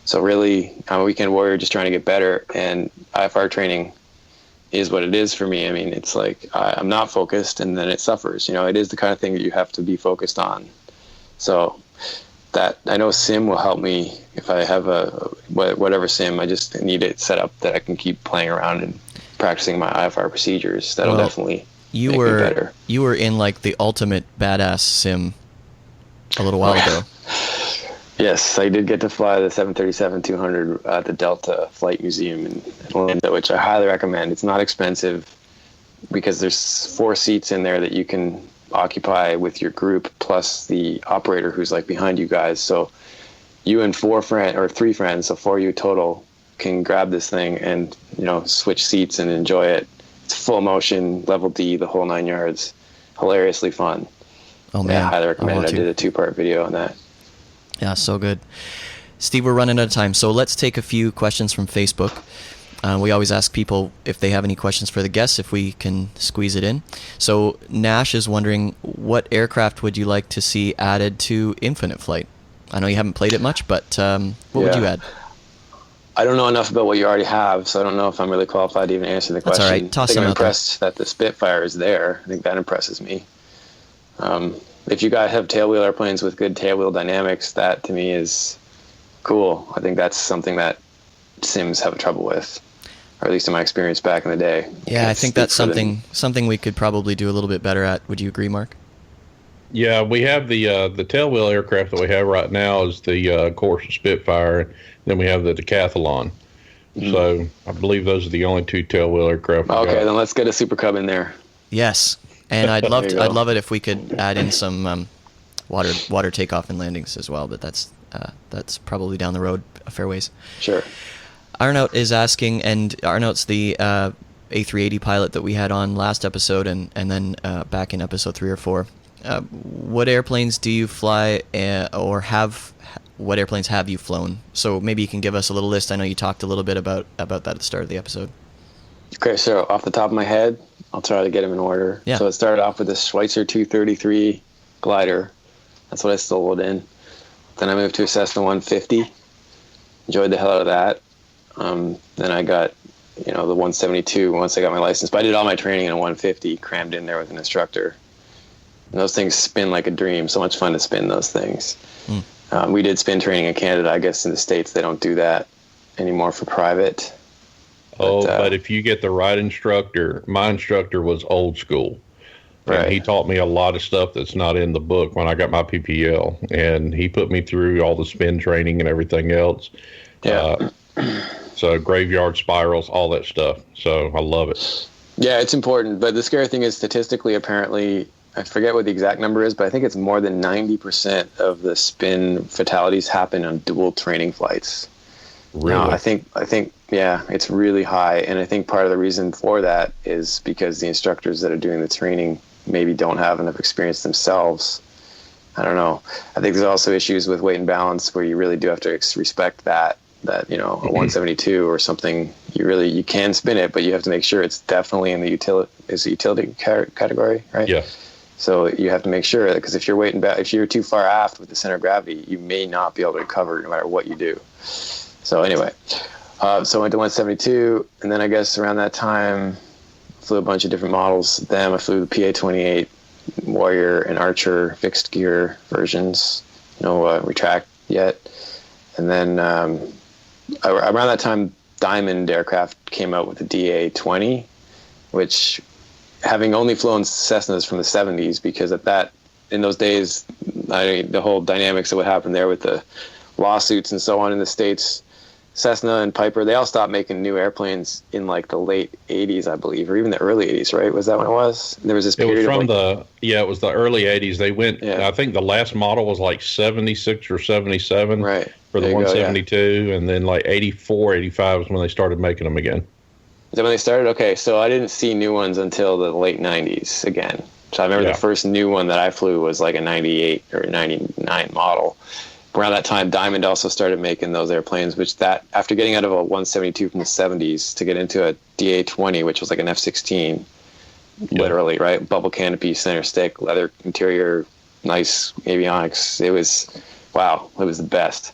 So really, I'm a weekend warrior just trying to get better, and IFR training is what it is for me. I mean, it's like I'm not focused, and then it suffers. You know, it is the kind of thing that you have to be focused on. So that I know Sim will help me if I have whatever Sim. I just need it set up that I can keep playing around and practicing my IFR procedures. That'll definitely make me better. You were in like the ultimate badass Sim a little while ago. Yes, I did get to fly the 737-200 at the Delta Flight Museum in Atlanta, which I highly recommend. It's not expensive because there's 4 seats in there that you can occupy with your group, plus the operator who's like behind you guys. So you and 3 friends, so 4 of you total, can grab this thing and, you know, switch seats and enjoy it. It's full motion, level D, the whole 9 yards. Hilariously fun. Oh man, I highly recommend it. I did a 2-part video on that. Yeah, so good. Steve, we're running out of time, so let's take a few questions from Facebook. We always ask people if they have any questions for the guests, if we can squeeze it in. So Nash is wondering, what aircraft would you like to see added to Infinite Flight? I know you haven't played it much, but what would you add? I don't know enough about what you already have, so I don't know if I'm really qualified to even answer the question. That's all right. Toss I think them I'm out there. impressed that the Spitfire is there. I think that impresses me. If you guys have tailwheel airplanes with good tailwheel dynamics, that to me is cool. I think that's something that Sims have trouble with, or at least in my experience back in the day. Yeah, I think that's something we could probably do a little bit better at. Would you agree, Mark? Yeah, we have the tailwheel aircraft that we have right now is the of course Spitfire. Then we have the Decathlon. Mm-hmm. So I believe those are the only 2 tailwheel aircraft. Okay, then let's get a Super Cub in there. Yes. And I'd love it if we could add in some water takeoff and landings as well, but that's probably down the road a fair ways. Sure. Arnout is asking, and Arnout's the A380 pilot that we had on last episode, and then back in episode 3 or 4. What airplanes do you fly, or what airplanes have you flown? So maybe you can give us a little list. I know you talked a little bit about that at the start of the episode. Okay, so off the top of my head, I'll try to get them in order. Yeah. So it started off with the Schweitzer 233 glider. That's what I soloed in. Then I moved to a Cessna 150. Enjoyed the hell out of that. Then I got, the 172 once I got my license. But I did all my training in a 150, crammed in there with an instructor. And those things spin like a dream. So much fun to spin those things. We did spin training in Canada. I guess in the States they don't do that anymore for private. But if you get the right instructor, my instructor was old school. Right. And he taught me a lot of stuff that's not in the book when I got my PPL. And he put me through all the spin training and everything else. Yeah. So graveyard spirals, all that stuff. So I love it. Yeah, it's important. But the scary thing is statistically, apparently, I forget what the exact number is, but I think it's more than 90% of the spin fatalities happen on dual training flights. Really? No, I think, yeah, it's really high. And I think part of the reason for that is because the instructors that are doing the training maybe don't have enough experience themselves. I don't know. I think there's also issues with weight and balance where you really do have to respect that a 172 or something, you can spin it, but you have to make sure it's definitely in the utility category, right? Yeah. So you have to make sure that, because if you're too far aft with the center of gravity, you may not be able to recover no matter what you do. So anyway, so I went to 172, and then I guess around that time, flew a bunch of different models. Then I flew the PA-28 Warrior and Archer fixed gear versions, no retract yet. And then around that time, Diamond Aircraft came out with the DA-20, which, having only flown Cessnas from the 70s, because in those days, the whole dynamics of what happened there with the lawsuits and so on in the States, Cessna and Piper, they all stopped making new airplanes in like the late 80s, I believe, or even the early 80s, right? Was that when it was? There was this period it was of it was the early 80s. They went, I think the last model was like 76 or 77 right. for the there 172, and then like 84, 85 was when they started making them again. Is that when they started? Okay, so I didn't see new ones until the late 90s again. So I remember the first new one that I flew was like a 98 or 99 model. Around that time, Diamond also started making those airplanes, which after getting out of a 172 from the 70s to get into a DA-20, which was like an F-16, literally, right? Bubble canopy, center stick, leather interior, nice avionics. It was the best.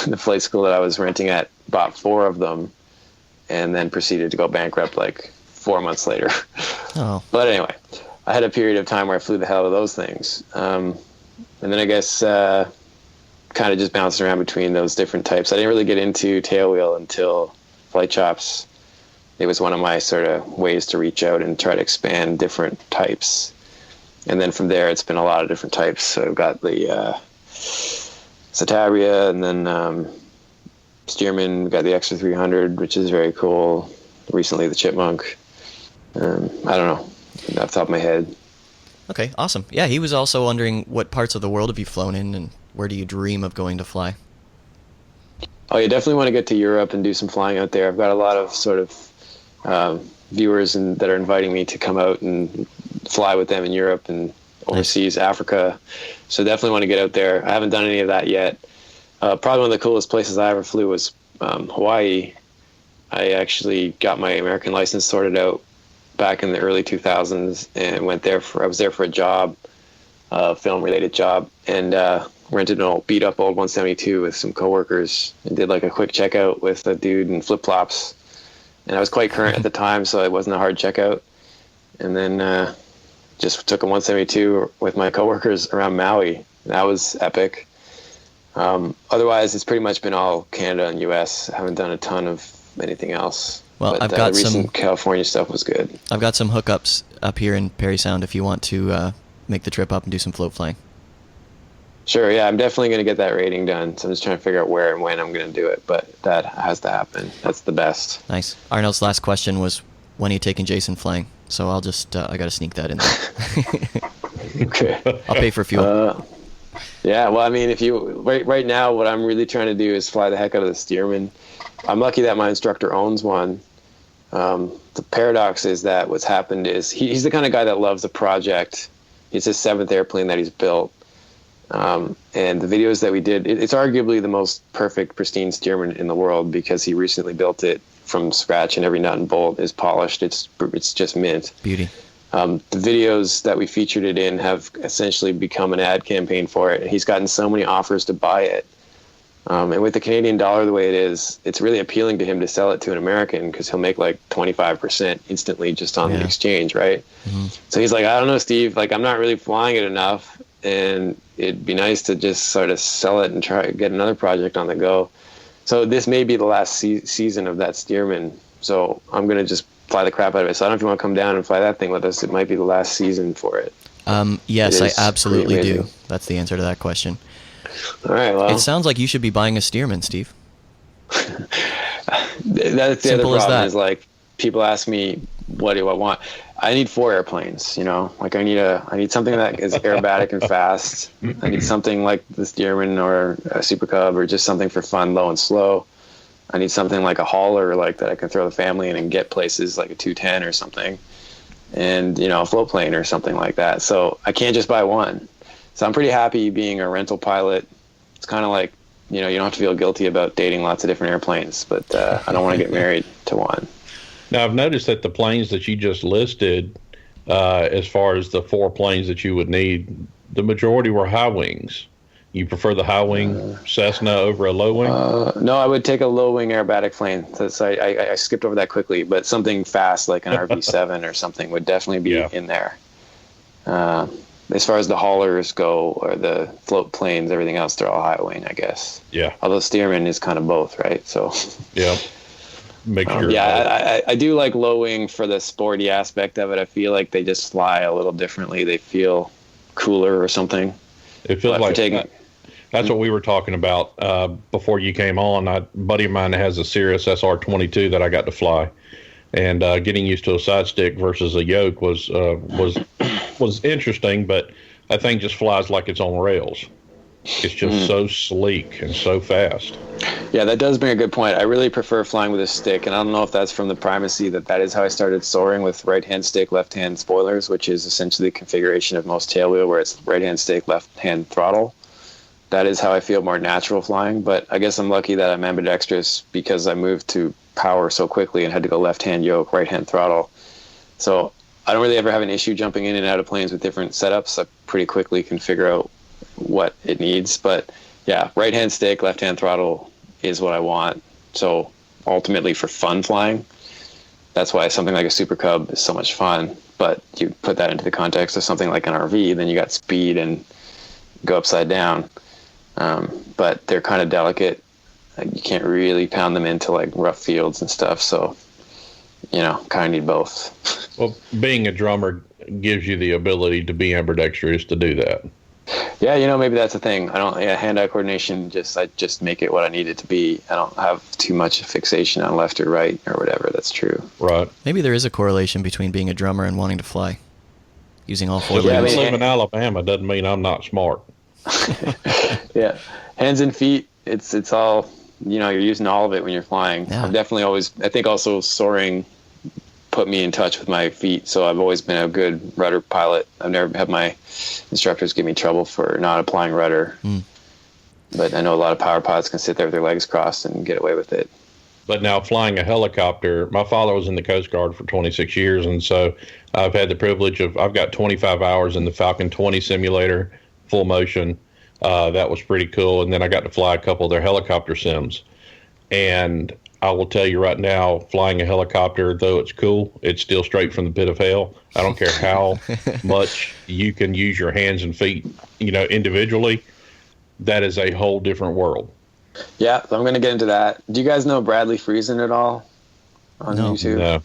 The flight school that I was renting at bought 4 of them and then proceeded to go bankrupt like 4 months later. Oh. But anyway, I had a period of time where I flew the hell out of those things. And then I guess kind of just bounced around between those different types. I didn't really get into tailwheel until Flight Chops. It was one of my sort of ways to reach out and try to expand different types. And then from there, it's been a lot of different types. So I've got the Citabria, and then Stearman. We've got the Extra 300, which is very cool. Recently, the Chipmunk. I don't know, off the top of my head. Okay, awesome. Yeah, he was also wondering what parts of the world have you flown in, and where do you dream of going to fly? Oh, you definitely want to get to Europe and do some flying out there. I've got a lot of sort of viewers that are inviting me to come out and fly with them in Europe and overseas, Africa. So definitely want to get out there. I haven't done any of that yet. Probably one of the coolest places I ever flew was Hawaii. I actually got my American license sorted out back in the early 2000s and I was there for a job, film-related job, and rented an beat up old 172 with some coworkers and did like a quick checkout with a dude in flip-flops. And I was quite current at the time, so it wasn't a hard checkout. And then just took a 172 with my coworkers around Maui. That was epic. Otherwise, it's pretty much been all Canada and US. I haven't done a ton of anything else. Well, but I've got the recent some California stuff was good. I've got some hookups up here in Perry Sound if you want to make the trip up and do some float flying. Sure, yeah, I'm definitely going to get that rating done. So I'm just trying to figure out where and when I'm going to do it, but that has to happen. That's the best. Nice. Arnold's last question was, when are you taking Jason flying? So I'll just, I got to sneak that in there. Okay. I'll pay for fuel. Yeah, well, I mean, if you right now, what I'm really trying to do is fly the heck out of the Stearman. I'm lucky that my instructor owns one. The paradox is that what's happened is he's the kind of guy that loves a project. It's his 7th airplane that he's built. And the videos that we did, it's arguably the most perfect, pristine Stearman in the world because he recently built it from scratch and every nut and bolt is polished. It's just mint. Beauty. The videos that we featured it in have essentially become an ad campaign for it. And he's gotten so many offers to buy it. And with the Canadian dollar the way it is, it's really appealing to him to sell it to an American because he'll make like 25% instantly just on the exchange, right? Mm-hmm. So he's like, I don't know, Steve, like I'm not really flying it enough. And it'd be nice to just sort of sell it and try to get another project on the go. So this may be the last season of that Stearman. So I'm going to just fly the crap out of it. So I don't know if you want to come down and fly that thing with us. It might be the last season for it. Yes, I absolutely do. That's the answer to that question. All right, well. It sounds like you should be buying a Stearman, Steve. That's the other problem is like people ask me, what do I want? I need 4 airplanes, you know, like I need something that is aerobatic and fast. I need something like the Stearman or a Super Cub or just something for fun, low and slow. I need something like a hauler, like that I can throw the family in and get places, like a 210 or something, and you know, a float plane or something like that. So I can't just buy one. So I'm pretty happy being a rental pilot. It's kind of like, you know, you don't have to feel guilty about dating lots of different airplanes, but I don't want to get married to one. Now, I've noticed that the planes that you just listed, as far as the 4 planes that you would need, the majority were high wings. You prefer the high wing Cessna over a low wing? No, I would take a low wing aerobatic plane. So I skipped over that quickly, but something fast like an RV7 or something would definitely be in there. As far as the haulers go, or the float planes, everything else, they're all high wing, I guess. Yeah. Although Stearman is kind of both, right? So. Yeah. Mixture. I do like low wing for the sporty aspect of it. I feel like they just fly a little differently. They feel cooler or something. It feels like that's what we were talking about before you came on. A buddy of mine has a Cirrus SR-22 that I got to fly, and getting used to a side stick versus a yoke was interesting. But that thing just flies like it's on rails. It's just so sleek and so fast. Yeah, that does bring a good point. I really prefer flying with a stick, and I don't know if that's from the primacy that is how I started soaring, with right-hand stick, left-hand spoilers, which is essentially the configuration of most tailwheel, where it's right-hand stick, left-hand throttle. That is how I feel more natural flying, but I guess I'm lucky that I'm ambidextrous because I moved to power so quickly and had to go left-hand yoke, right-hand throttle. So I don't really ever have an issue jumping in and out of planes with different setups. I pretty quickly can figure out what it needs. But yeah, right hand stick, left hand throttle is what I want. So ultimately for fun flying, that's why something like a Super Cub is so much fun. But you put that into the context of something like an RV, then you got speed and go upside down. But they're kind of delicate. You can't really pound them into like rough fields and stuff. So, kind of need both. Well, being a drummer gives you the ability to be ambidextrous to do that. Yeah, maybe that's the thing. Hand-eye coordination, I just make it what I need it to be. I don't have too much fixation on left or right or whatever. That's true. Right. Maybe there is a correlation between being a drummer and wanting to fly, using all four Just limbs. because I live in Alabama doesn't mean I'm not smart. Yeah. Hands and feet, it's all, you're using all of it when you're flying. Yeah. I've definitely always, I think also soaring put me in touch with my feet, so I've always been a good rudder pilot. I've never had my instructors give me trouble for not applying rudder. But I know a lot of power pilots can sit there with their legs crossed and get away with it. But now flying a helicopter, my father was in the Coast Guard for 26 years, and so I've had the privilege I've got 25 hours in the Falcon 20 simulator, full motion. That was pretty cool. And then I got to fly a couple of their helicopter sims. And I will tell you right now, flying a helicopter, though it's cool, it's still straight from the pit of hell. I don't care how much you can use your hands and feet, individually. That is a whole different world. Yeah, so I'm going to get into that. Do you guys know Bradley Friesen at all on YouTube? No.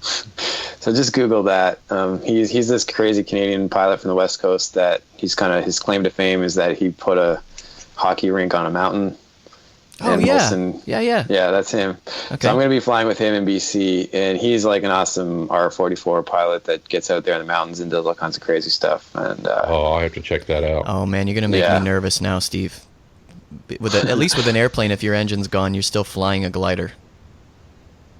So just Google that. He's this crazy Canadian pilot from the West Coast that his claim to fame is that he put a hockey rink on a mountain. Oh, and yeah. Wilson, Yeah, that's him. Okay. So I'm going to be flying with him in BC, and he's like an awesome R-44 pilot that gets out there in the mountains and does all kinds of crazy stuff. And I have to check that out. Oh, man, you're going to make me nervous now, Steve. At least with an airplane, if your engine's gone, you're still flying a glider.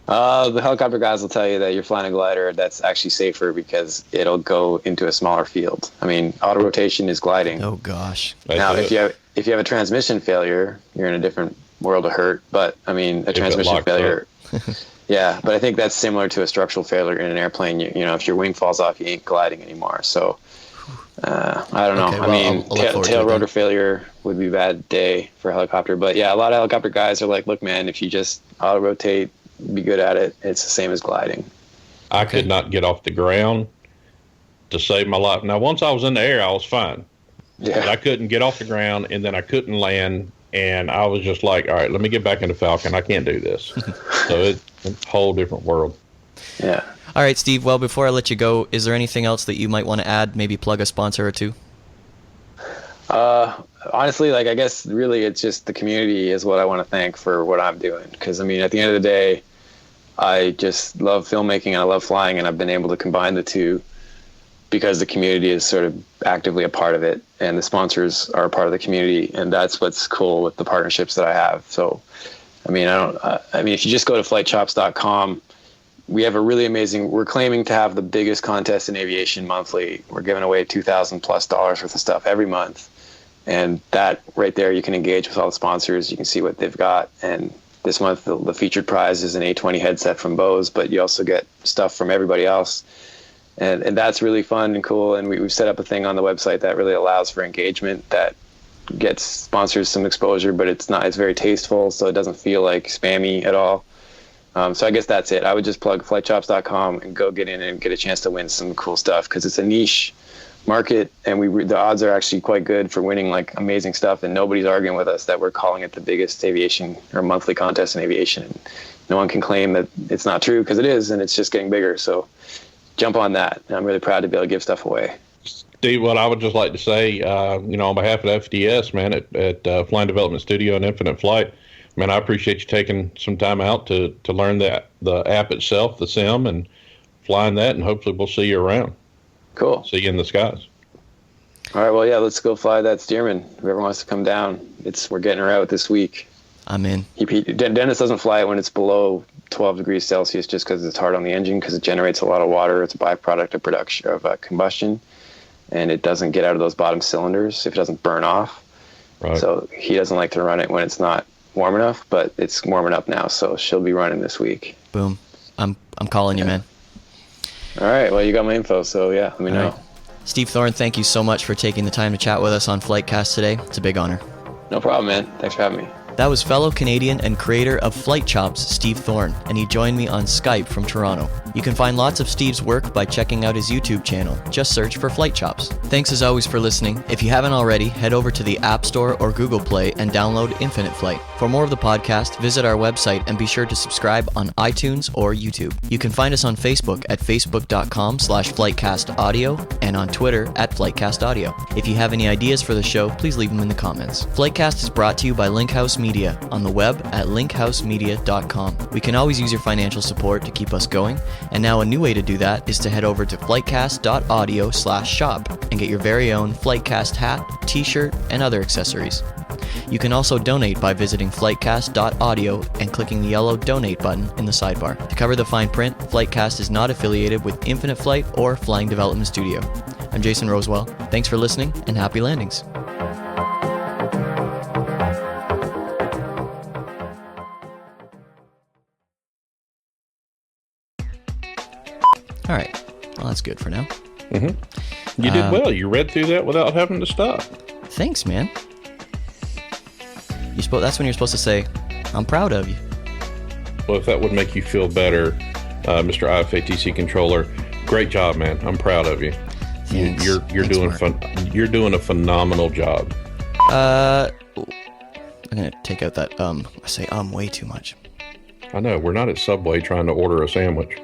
The helicopter guys will tell you that you're flying a glider. That's actually safer because it'll go into a smaller field. I mean, auto rotation is gliding. Oh, gosh. Now, if you have a transmission failure, you're in a different world of hurt. But I mean, a transmission failure. Yeah, but I think that's similar to a structural failure in an airplane. If your wing falls off, you ain't gliding anymore. So I don't know. Okay, I mean, I'll tail rotor failure would be a bad day for a helicopter. But yeah, a lot of helicopter guys are like, look, man, if you just auto rotate, be good at it, it's the same as gliding. I could not get off the ground to save my life. Now, once I was in the air, I was fine. Yeah. But I couldn't get off the ground, and then I couldn't land, and I was just like, all right, let me get back into Falcon. I can't do this. So it's a whole different world. Yeah. All right, Steve, well, before I let you go, is there anything else that you might want to add, maybe plug a sponsor or two? Honestly, I guess really it's just the community is what I want to thank for what I'm doing. Because, I mean, at the end of the day, I just love filmmaking and I love flying, and I've been able to combine the two because the community is sort of actively a part of it, and the sponsors are a part of the community, and that's what's cool with the partnerships that I have. So, I mean, if you just go to flightchops.com, we have a really amazing, we're claiming to have the biggest contest in aviation monthly. We're giving away $2,000+ worth of stuff every month. And that right there, you can engage with all the sponsors. You can see what they've got. And this month, the featured prize is an A20 headset from Bose, but you also get stuff from everybody else. And that's really fun and cool. And we've set up a thing on the website that really allows for engagement that gets sponsors some exposure, but it's very tasteful, so it doesn't feel like spammy at all. So I guess that's it. I would just plug flightchops.com and go get in and get a chance to win some cool stuff, because it's a niche market, and the odds are actually quite good for winning like amazing stuff, and nobody's arguing with us that we're calling it the biggest aviation or monthly contest in aviation. And no one can claim that it's not true, because it is, and it's just getting bigger. So jump on that. And I'm really proud to be able to give stuff away. Steve, what I would just like to say, on behalf of FDS, man, at Flying Development Studio and Infinite Flight, man, I appreciate you taking some time out to learn the app itself, the sim, and flying that, and hopefully we'll see you around. Cool. See you in the skies. All right, well, yeah, let's go fly that Stearman. Whoever wants to come down, we're getting her out this week. I'm in. Dennis doesn't fly it when it's below 12 degrees Celsius, just because it's hard on the engine, because it generates a lot of water. It's a byproduct of production of combustion, and it doesn't get out of those bottom cylinders if it doesn't burn off. Right. So he doesn't like to run it when it's not warm enough, but it's warming up now, so she'll be running this week. Boom. I'm calling you, man. All right, well, you got my info, so yeah, let me know. Right. Steve Thorne, thank you so much for taking the time to chat with us on FlightCast today. It's a big honor. No problem, man. Thanks for having me. That was fellow Canadian and creator of Flight Chops, Steve Thorne, and he joined me on Skype from Toronto. You can find lots of Steve's work by checking out his YouTube channel. Just search for Flight Chops. Thanks as always for listening. If you haven't already, head over to the App Store or Google Play and download Infinite Flight. For more of the podcast, visit our website and be sure to subscribe on iTunes or YouTube. You can find us on Facebook at facebook.com/FlightCastAudio and on Twitter at FlightCastAudio. If you have any ideas for the show, please leave them in the comments. FlightCast is brought to you by Linkhouse Media on the web at linkhousemedia.com. We can always use your financial support to keep us going, and now a new way to do that is to head over to flightcast.audio/shop and get your very own FlightCast hat, t-shirt, and other accessories. You can also donate by visiting flightcast.audio and clicking the yellow donate button in the sidebar. To cover the fine print, FlightCast is not affiliated with Infinite Flight or Flying Development Studio. I'm Jason Rosewell. Thanks for listening, and happy landings. All right. Well, that's good for now. Mm-hmm. You did well. You read through that without having to stop. Thanks, man. That's when you're supposed to say, I'm proud of you. Well, if that would make you feel better, Mr. IFATC controller, great job, man. I'm proud of you. Thanks. You're you're doing a phenomenal job. I'm gonna take out that I say way too much. I know, we're not at Subway trying to order a sandwich.